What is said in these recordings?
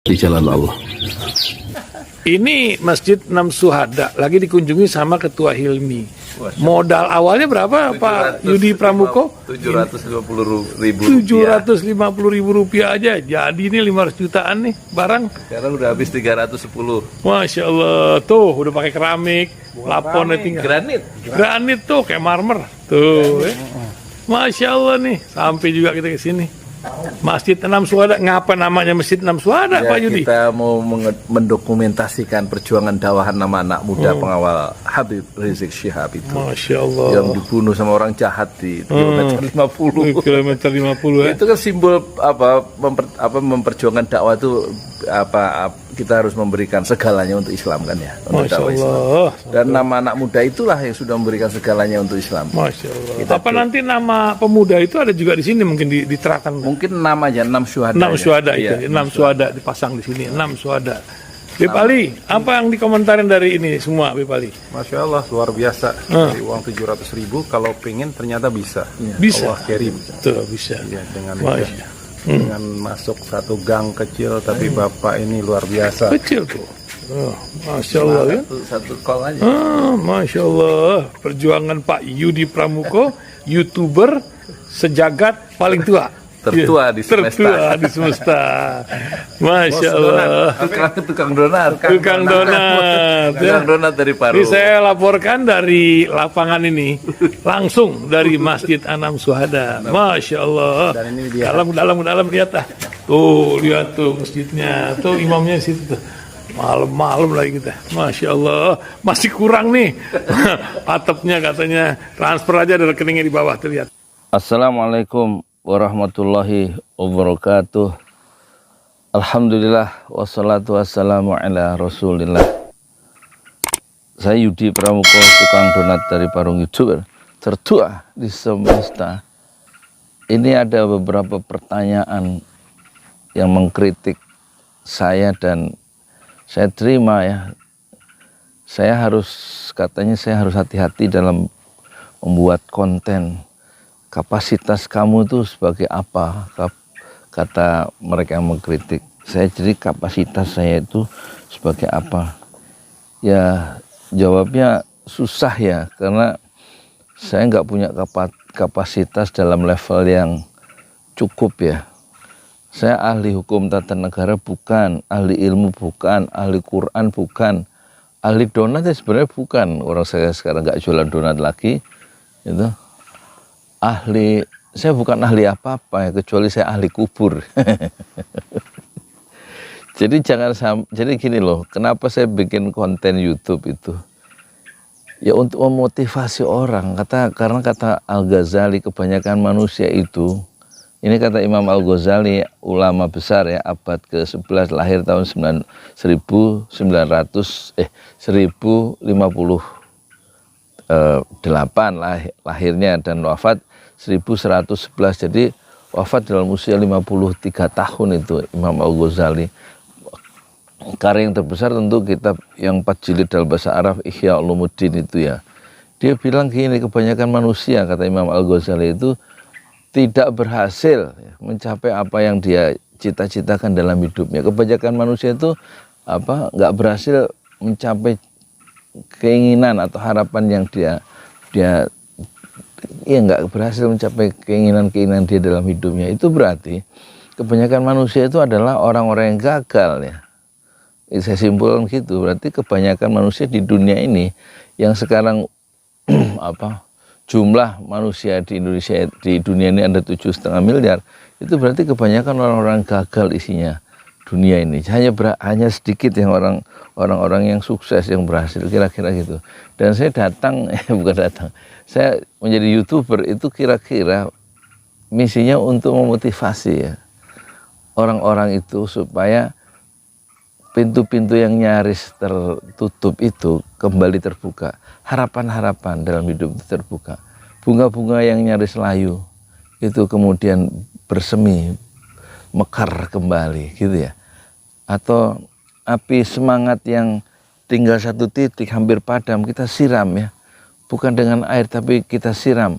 di jalan Allah. Ini Masjid Enam Syuhada lagi dikunjungi sama Ketua Hilmi. Modal awalnya berapa Pak Yudi Pramuko? 750.000 rupiah aja. Jadi ini 500 jutaan nih barang. Sekarang udah habis 310. Masya Allah, tuh udah pakai keramik, laponnya tinggal. Granit tuh kayak marmer. Tuh, Masya Allah nih, sampai juga kita ke sini. Masjid Enam Syuhada, ngapa namanya Masjid Enam Syuhada, Ya, Pak Yudi? kita mau mendokumentasikan perjuangan dakwah nama anak muda pengawal Habib Rizik Syihab itu. Masya Allah. Yang dibunuh sama orang jahat di kilometer 50. Kilometer 50 ya. Itu kan simbol memperjuangkan dakwah itu kita harus memberikan segalanya untuk Islam kan ya, untuk Masya dakwah Islam. Allah. Dan nama anak muda itulah yang sudah memberikan segalanya untuk Islam. Masya Allah. Apa nanti nama pemuda itu ada juga di sini mungkin diterapkan? Mungkin namanya 6 syuhada. 6 syuhada itu, Iya, 6 syuhada dipasang di sini, 6 syuhada. Bipali, apa yang dikomentarin dari ini semua, Bipali? Masya Allah, luar biasa. Dari uang 700.000, kalau pengen ternyata bisa. Bisa. Allah kirim. Tuh, bisa. Ya, dengan masuk satu gang kecil, tapi Bapak ini luar biasa. Kecil tuh. Oh, Masya Allah ya. Satu call aja. Masya Allah. Perjuangan Pak Yudi Pramuko, YouTuber sejagat paling tua. Tertua di semesta. Tertua di semesta. Masya Allah. Tukang donat. Tukang donat. Tukang donat dari Paru. Ini saya laporkan dari lapangan ini, langsung dari Masjid Enam Syuhada. Masya Allah. Dan ini dia. Dalam lihat ah. Tuh lihat tuh masjidnya, tuh imamnya di situ tuh. Malam-malam lagi kita. Masya Allah. Masih kurang nih. Atapnya katanya transfer aja dari rekeningnya di bawah terlihat. Assalamualaikum warahmatullahi wabarakatuh. Alhamdulillah wassalatu wassalamu ala rasulillah. Saya Yudi Pramuko, tukang donat dari Parung, YouTuber tertua di semesta. Ini ada beberapa pertanyaan yang mengkritik saya dan saya terima ya. Katanya saya harus hati-hati dalam membuat konten. Kapasitas kamu itu sebagai apa? Kata mereka yang mengkritik. Jadi kapasitas saya itu sebagai apa? Ya jawabnya susah ya, karena saya nggak punya kapasitas dalam level yang cukup ya. Saya ahli hukum tata negara bukan, ahli ilmu bukan, ahli Quran bukan, ahli donat ya sebenarnya bukan. Orang saya sekarang nggak jualan donat lagi, itu. Saya bukan ahli apa-apa ya, kecuali saya ahli kubur. Jadi jadi gini loh, kenapa saya bikin konten YouTube itu? Ya untuk memotivasi orang, karena kata Al-Ghazali, kebanyakan manusia itu, ini kata Imam Al-Ghazali, ulama besar ya, abad ke-11, lahir tahun 1058 lahirnya dan wafat 1111, jadi wafat dalam usia 53 tahun itu Imam Al-Ghazali. Karya yang terbesar tentu kitab yang 4 jilid dalam bahasa Arab, Ihya Ulumuddin itu ya. Dia bilang gini, kebanyakan manusia, kata Imam Al-Ghazali, itu tidak berhasil mencapai apa yang dia cita-citakan dalam hidupnya. Kebanyakan manusia itu nggak berhasil mencapai keinginan atau harapan yang dia nggak berhasil mencapai keinginan dia dalam hidupnya. Itu berarti kebanyakan manusia itu adalah orang-orang yang gagal ya. Saya simpulkan gitu. Berarti kebanyakan manusia di dunia ini yang sekarang jumlah manusia di Indonesia, di dunia ini ada 7,5 miliar. Itu berarti kebanyakan orang-orang gagal isinya dunia ini. Hanya sedikit yang orang-orang yang sukses, yang berhasil, kira-kira gitu. Dan saya saya menjadi YouTuber itu kira-kira misinya untuk memotivasi ya orang-orang itu supaya pintu-pintu yang nyaris tertutup itu kembali terbuka. Harapan-harapan dalam hidup itu terbuka. Bunga-bunga yang nyaris layu itu kemudian bersemi, mekar kembali gitu ya. Atau api semangat yang tinggal satu titik hampir padam, kita siram ya. Bukan dengan air tapi kita siram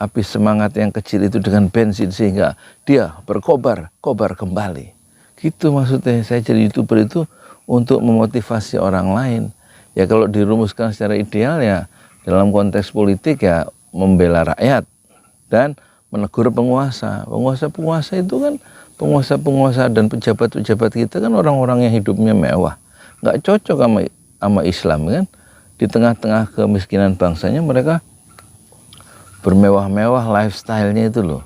api semangat yang kecil itu dengan bensin sehingga dia berkobar kembali. Gitu maksudnya, saya jadi YouTuber itu untuk memotivasi orang lain. Ya kalau dirumuskan secara ideal ya dalam konteks politik ya membela rakyat dan menegur penguasa. Penguasa-penguasa itu kan penguasa-penguasa dan pejabat-pejabat kita kan orang-orang yang hidupnya mewah. Nggak cocok sama Islam kan. Di tengah-tengah kemiskinan bangsanya mereka bermewah-mewah lifestyle-nya itu loh.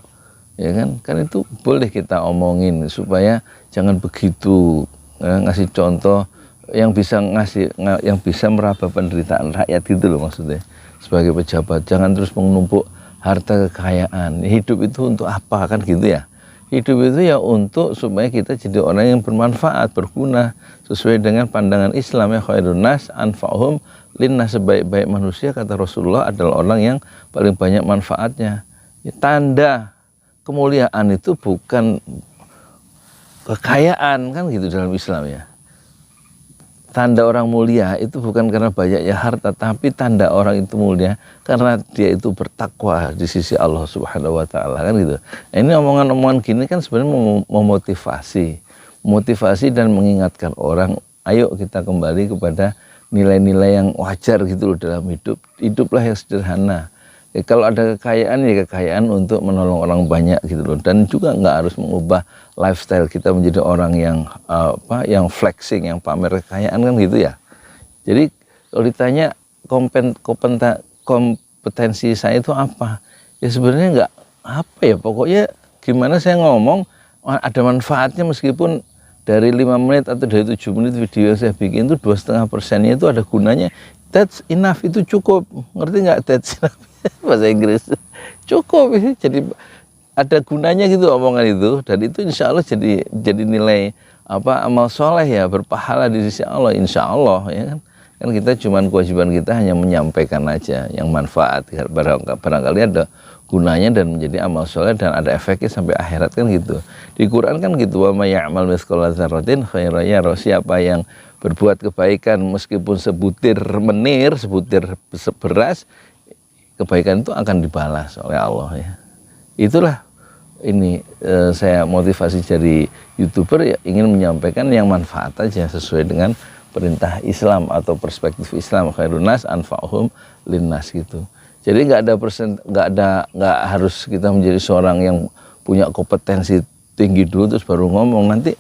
Ya kan itu boleh kita omongin supaya jangan begitu, ngasih contoh yang bisa meraba penderitaan rakyat gitu loh maksudnya. Sebagai pejabat jangan terus menumpuk harta kekayaan. Hidup itu untuk apa kan gitu ya. Hidup itu ya untuk supaya kita jadi orang yang bermanfaat, berguna sesuai dengan pandangan Islam ya, khairun nas anfa'uhum linnas, sebaik-baik manusia kata Rasulullah adalah orang yang paling banyak manfaatnya. Ya, tanda kemuliaan itu bukan kekayaan kan gitu dalam Islam ya. Tanda orang mulia itu bukan karena banyaknya harta, tapi tanda orang itu mulia karena dia itu bertakwa di sisi Allah Subhanahu wa taala kan gitu. Nah, ini omongan-omongan gini kan sebenarnya memotivasi dan mengingatkan orang, ayo kita kembali kepada nilai-nilai yang wajar gitu loh dalam hidup. Hiduplah yang sederhana. Ya, kalau ada kekayaan ya kekayaan untuk menolong orang banyak gitu loh, dan juga nggak harus mengubah lifestyle kita menjadi orang yang yang flexing, yang pamer kekayaan kan gitu ya. Jadi kalau ditanya kompetensi saya itu apa, ya sebenarnya nggak apa ya, pokoknya gimana saya ngomong ada manfaatnya, meskipun dari 5 menit atau dari 7 menit video yang saya bikin itu 2,5%-nya itu ada gunanya. That's enough, itu cukup. Ngerti nggak that's enough? Bahasa Inggris cukup ya. Jadi ada gunanya gitu omongan itu, dan itu insya Allah jadi nilai amal soleh ya, berpahala di sisi Allah insya Allah ya kan kita cuman kewajiban kita hanya menyampaikan aja yang manfaat, barangkali ada gunanya dan menjadi amal soleh dan ada efeknya sampai akhirat kan gitu. Di Quran kan gitu, wa may ya'mal mithqala dzarratin khairan yarah, siapa yang berbuat kebaikan meskipun sebutir menir, sebutir beras, kebaikan itu akan dibalas oleh Allah ya. Itulah ini saya motivasi jadi YouTuber ya, ingin menyampaikan yang manfaat aja sesuai dengan perintah Islam atau perspektif Islam, khairun nas anfa'uhum linnas gitu. Jadi nggak harus kita menjadi seorang yang punya kompetensi tinggi dulu terus baru ngomong. Nanti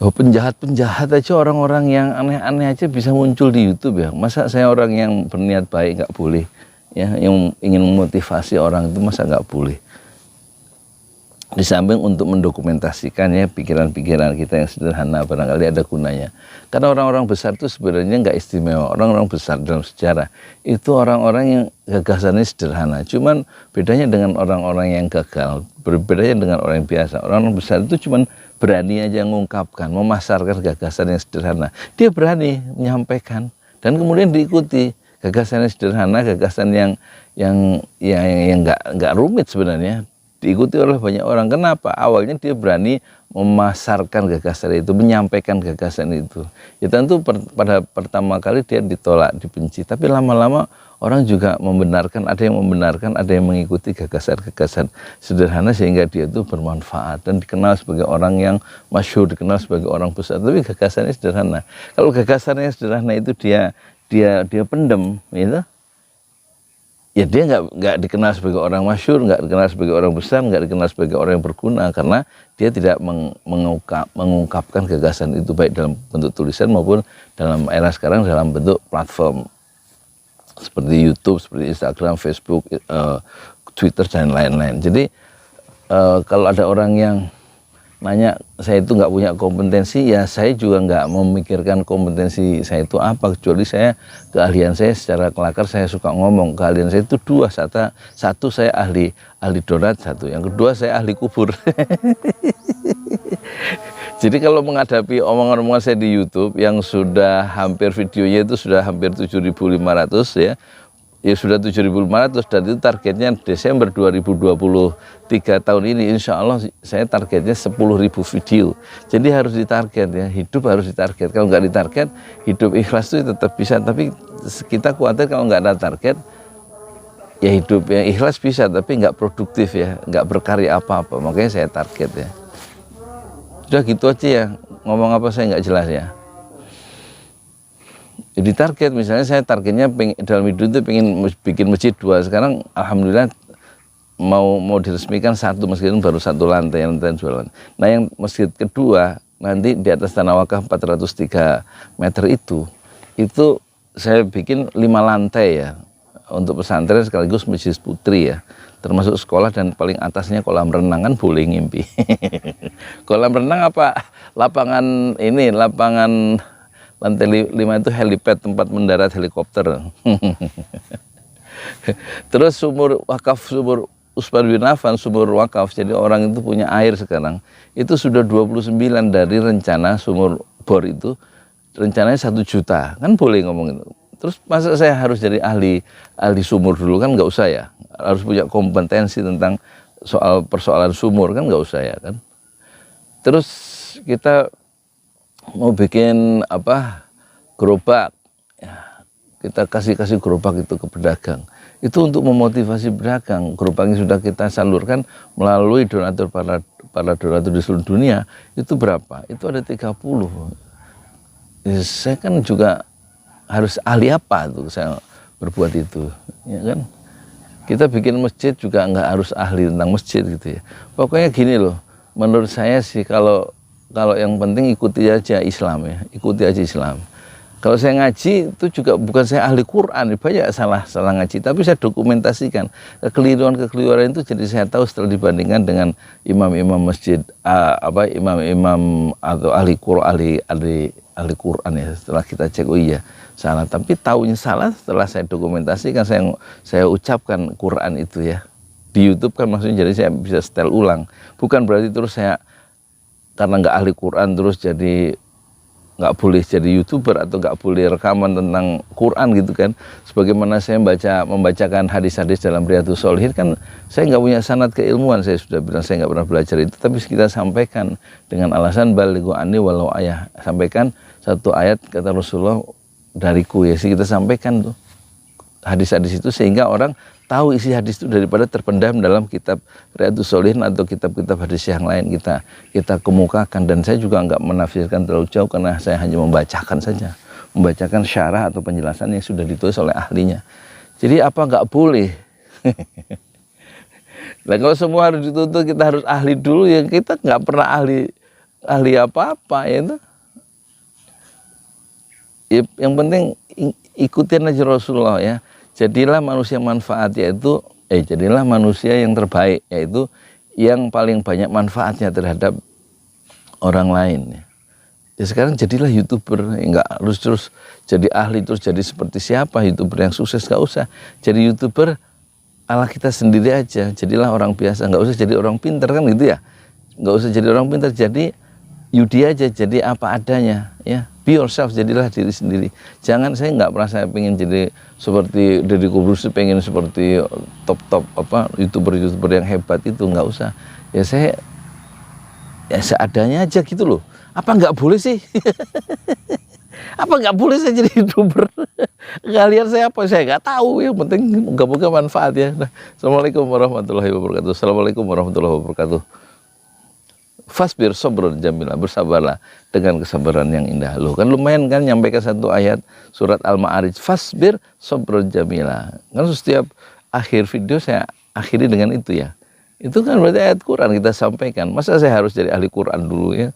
penjahat aja, orang-orang yang aneh-aneh aja bisa muncul di YouTube ya. Masa saya orang yang berniat baik nggak boleh? Ya, yang ingin memotivasi orang itu masa nggak boleh? Di samping untuk mendokumentasikan ya pikiran-pikiran kita yang sederhana, barangkali ada gunanya. Karena orang-orang besar itu sebenarnya nggak istimewa. Orang-orang besar dalam sejarah itu orang-orang yang gagasannya sederhana. Cuman bedanya dengan orang-orang yang gagal, berbedanya dengan orang yang biasa. Orang-orang besar itu cuman berani aja mengungkapkan, memasarkan gagasan yang sederhana. Dia berani menyampaikan dan kemudian diikuti. Gagasan yang sederhana, gagasan yang nggak rumit sebenarnya, diikuti oleh banyak orang. Kenapa? Awalnya dia berani memasarkan gagasan itu, menyampaikan gagasan itu. Ya tentu pada pertama kali dia ditolak, dibenci, tapi lama-lama orang juga membenarkan, ada yang membenarkan, ada yang mengikuti gagasan-gagasan sederhana sehingga dia itu bermanfaat dan dikenal sebagai orang yang masyhur, dikenal sebagai orang besar. Tapi gagasannya sederhana. Kalau gagasannya sederhana itu dia pendem, gitu. Ya dia nggak dikenal sebagai orang masyhur, nggak dikenal sebagai orang besar, nggak dikenal sebagai orang yang berguna, karena dia tidak mengungkapkan gagasan itu baik dalam bentuk tulisan maupun dalam era sekarang dalam bentuk platform seperti YouTube, seperti Instagram, Facebook, Twitter dan lain-lain. Jadi kalau ada orang yang nanya saya itu nggak punya kompetensi, ya saya juga nggak memikirkan kompetensi saya itu apa, kecuali keahlian saya secara kelakar, saya suka ngomong. Keahlian saya itu dua, satu saya ahli donat, satu yang kedua saya ahli kubur. Jadi kalau menghadapi omongan-omongan saya di YouTube yang sudah hampir videonya itu sudah hampir 7.500 ya sudah 7.500, dan itu targetnya Desember 2023 tahun ini insya Allah saya targetnya 10.000 video. Jadi harus ditarget ya, hidup harus ditarget. Kalau nggak ditarget, hidup ikhlas itu tetap bisa, tapi kita khawatir kalau nggak ada target ya hidup yang ikhlas bisa tapi nggak produktif ya, nggak berkarya apa-apa. Makanya saya target ya. Udah gitu aja ya, ngomong apa saya nggak jelas ya. Jadi target, misalnya saya targetnya dalam hidup itu pengen bikin masjid 2. Sekarang alhamdulillah mau diresmikan 1, meskipun baru 1 lantai, lantai 2 lantai. Nah yang masjid kedua nanti di atas tanah wakaf 403 meter itu saya bikin 5 lantai ya, untuk pesantren sekaligus masjid putri ya, termasuk sekolah, dan paling atasnya kolam renang. Kan boleh ngimpi. Kolam renang apa, lapangan ini, lapangan lantai 5 itu helipad, tempat mendarat helikopter. Terus sumur wakaf, sumur Utsman bin Affan, sumur wakaf, jadi orang itu punya air sekarang. Itu sudah 29 dari rencana sumur bor itu, rencananya 1 juta. Kan boleh ngomong itu. Terus masa saya harus jadi ahli sumur dulu? Kan nggak usah ya. Harus punya kompetensi tentang persoalan sumur, kan nggak usah ya kan. Terus kita mau bikin apa, gerobak ya, kita kasih gerobak itu ke pedagang, itu untuk memotivasi pedagang. Gerobaknya sudah kita salurkan melalui donatur, para donatur di seluruh dunia. Itu berapa? Itu ada 30. Ya, saya kan juga harus ahli apa tuh saya berbuat itu, ya kan. Kita bikin masjid juga nggak harus ahli tentang masjid gitu ya. Pokoknya gini loh, menurut saya sih, kalau yang penting ikuti aja Islam ya, ikuti aja Islam. Kalau saya ngaji itu juga bukan saya ahli Quran, banyak salah ngaji, tapi saya dokumentasikan kekeliruan itu, jadi saya tahu setelah dibandingkan dengan imam-imam masjid, imam-imam atau ahli Quran ya. Setelah kita cek, oh iya salah, tapi tahunya salah setelah saya dokumentasikan, saya ucapkan Quran itu ya di YouTube kan, maksudnya jadi saya bisa setel ulang. Bukan berarti terus saya karena nggak ahli Quran terus jadi nggak boleh jadi YouTuber atau nggak boleh rekaman tentang Quran gitu kan. Sebagaimana saya membacakan hadis-hadis dalam Riyadhus Shalihin, kan saya nggak punya sanad keilmuan, saya sudah bilang saya nggak pernah belajar itu, tapi kita sampaikan dengan alasan balighu anni walau ayah, sampaikan 1 ayat kata Rasulullah dariku ya, sih kita sampaikan tuh hadis-hadis itu, sehingga orang tahu isi hadis itu daripada terpendam dalam kitab Riyadhus Shalihin atau kitab-kitab hadis yang lain. Kita kemukakan, dan saya juga nggak menafsirkan terlalu jauh karena saya hanya membacakan saja, membacakan syarah atau penjelasan yang sudah ditulis oleh ahlinya. Jadi apa nggak boleh? Nah kalau semua harus dituntut kita harus ahli dulu, ya kita nggak pernah ahli apa-apa ya itu. Yang penting ikutin aja Rasulullah ya. Jadilah manusia manfaat, yaitu jadilah manusia yang terbaik, yaitu yang paling banyak manfaatnya terhadap orang lain. Ya sekarang jadilah YouTuber, nggak harus terus jadi ahli, terus jadi seperti siapa YouTuber yang sukses, nggak usah. Jadi YouTuber ala kita sendiri aja, jadilah orang biasa, nggak usah jadi orang pintar kan gitu ya. Nggak usah jadi orang pintar, jadi Yudi aja, jadi apa adanya ya. Be yourself, jadilah diri sendiri. Jangan, saya nggak pernah saya pengen jadi seperti Deddy Corbuzier, pengen seperti top YouTuber yang hebat itu, nggak usah. Ya saya ya seadanya aja gitu loh. Apa nggak boleh sih? Apa nggak boleh saya jadi YouTuber? Kalian saya apa? Saya nggak tahu. Yang penting moga-moga manfaat ya. Nah, Assalamualaikum warahmatullahi wabarakatuh. Assalamualaikum warahmatullahi wabarakatuh. Fasbir sabrun jamila, bersabarlah dengan kesabaran yang indah. Loh kan lumayan kan nyampaikan 1 ayat surat Al-Ma'arij, fasbir sabrun jamila. Kan setiap akhir video saya akhiri dengan itu ya. Itu kan berarti ayat Quran kita sampaikan. Masa saya harus jadi ahli Quran dulu ya?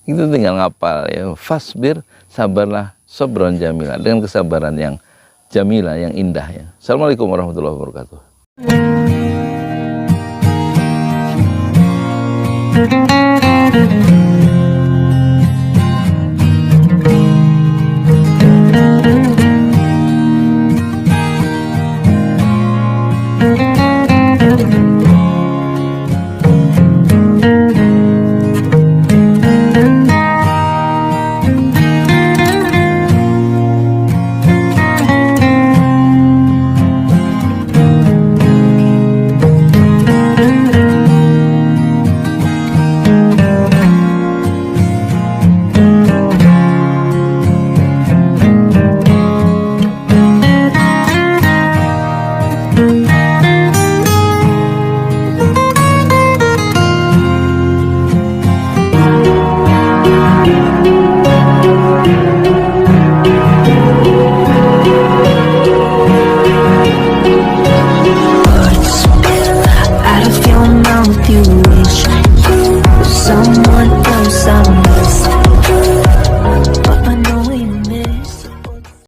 Itu tinggal ngapal ya. Fasbir, sabarlah sabrun jamila, dengan kesabaran yang jamila, yang indah ya. Assalamualaikum warahmatullahi wabarakatuh.